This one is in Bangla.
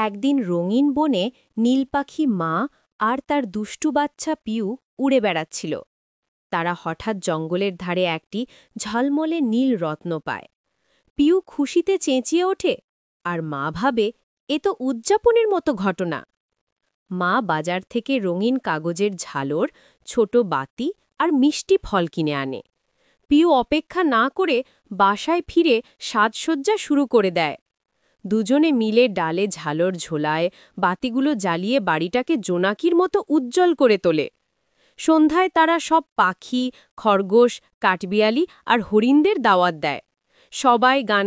একদিন রঙিন বনে নীল পাখি মা আর তার দুষ্টু বাচ্চা পিউ উড়ে বেড়াচ্ছিল। তারা হঠাৎ জঙ্গলের ধারে একটি ঝলমলে নীল রত্ন পায়। পিউ খুশিতে চেঁচিয়ে ওঠে, আর মা ভাবে এ তো উদযাপনের মতো ঘটনা। মা বাজার থেকে রঙিন কাগজের ঝালর, ছোট বাতি আর মিষ্টি ফল কিনে আনে। পিউ অপেক্ষা না করে বাসায় ফিরে সাজসজ্জা শুরু করে দেয়। দুজনে মিলে ডালে ঝালর ঝোলায়, বাতিগুলো জ্বালিয়ে বাড়িটাকে জোনাকির মতো উজ্জ্বল করে তোলে। সন্ধ্যায় তারা সব পাখি, খরগোশ, কাঠবিড়ালি আর হরিণদের দাওয়াত দেয়। সবাই গান